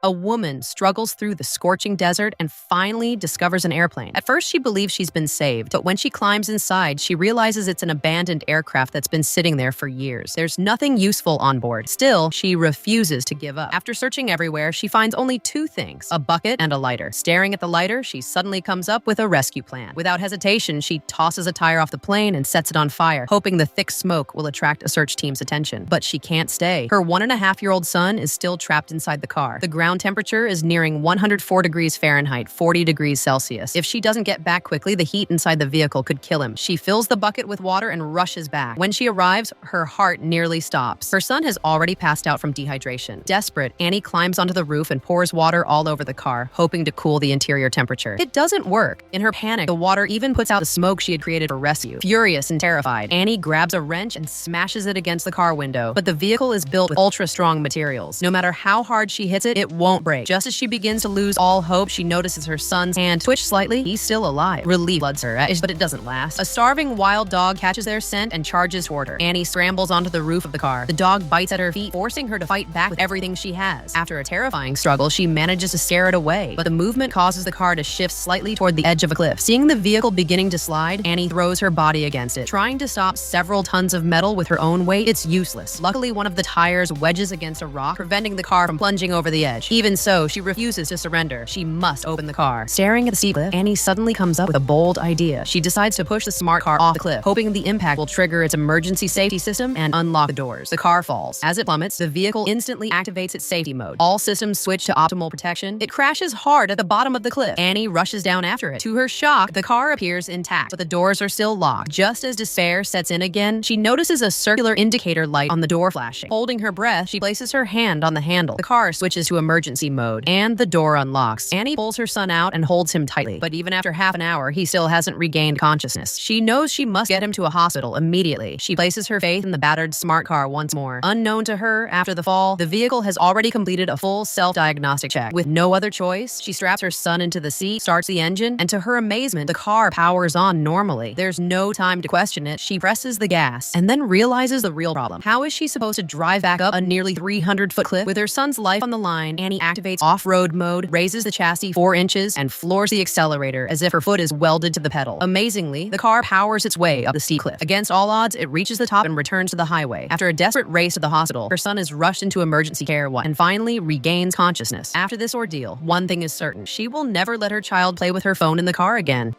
A woman struggles through the scorching desert and finally discovers an airplane. At first, she believes she's been saved, but when she climbs inside, she realizes it's an abandoned aircraft that's been sitting there for years. There's nothing useful on board. Still, she refuses to give up. After searching everywhere, she finds only two things: a bucket and a lighter. Staring at the lighter, she suddenly comes up with a rescue plan. Without hesitation, she tosses a tire off the plane and sets it on fire, hoping the thick smoke will attract a search team's attention. But she can't stay. Her 1.5-year-old son is still trapped inside the car. The ground temperature is nearing 104 degrees Fahrenheit, 40 degrees Celsius. If she doesn't get back quickly, the heat inside the vehicle could kill him. She fills the bucket with water and rushes back. When she arrives, her heart nearly stops. Her son has already passed out from dehydration. Desperate, Annie climbs onto the roof and pours water all over the car, hoping to cool the interior temperature. It doesn't work. In her panic, the water even puts out the smoke she had created for rescue. Furious and terrified, Annie grabs a wrench and smashes it against the car window. But the vehicle is built with ultra-strong materials. No matter how hard she hits it, it won't break. Just as she begins to lose all hope, she notices her son's hand twitch slightly. He's still alive. Relief floods her, but it doesn't last. A starving wild dog catches their scent and charges toward her. Annie scrambles onto the roof of the car. The dog bites at her feet, forcing her to fight back with everything she has. After a terrifying struggle, she manages to scare it away, but the movement causes the car to shift slightly toward the edge of a cliff. Seeing the vehicle beginning to slide, Annie throws her body against it. Trying to stop several tons of metal with her own weight, it's useless. Luckily, one of the tires wedges against a rock, preventing the car from plunging over the edge. Even so, she refuses to surrender. She must open the car. Staring at the steep cliff, Annie suddenly comes up with a bold idea. She decides to push the smart car off the cliff, hoping the impact will trigger its emergency safety system and unlock the doors. The car falls. As it plummets, the vehicle instantly activates its safety mode. All systems switch to optimal protection. It crashes hard at the bottom of the cliff. Annie rushes down after it. To her shock, the car appears intact, but the doors are still locked. Just as despair sets in again, she notices a circular indicator light on the door flashing. Holding her breath, she places her hand on the handle. The car switches to emergency mode, and the door unlocks. Annie pulls her son out and holds him tightly, but even after half an hour, he still hasn't regained consciousness. She knows she must get him to a hospital immediately. She places her faith in the battered smart car once more. Unknown to her, after the fall, the vehicle has already completed a full self-diagnostic check. With no other choice, she straps her son into the seat, starts the engine, and to her amazement, the car powers on normally. There's no time to question it. She presses the gas and then realizes the real problem. How is she supposed to drive back up a nearly 300-foot cliff? With her son's life on the line, Annie activates off-road mode, raises the chassis 4 inches, and floors the accelerator as if her foot is welded to the pedal. Amazingly, the car powers its way up the steep cliff. Against all odds, it reaches the top and returns to the highway. After a desperate race to the hospital, her son is rushed into emergency care and finally regains consciousness. After this ordeal, one thing is certain: she will never let her child play with her phone in the car again.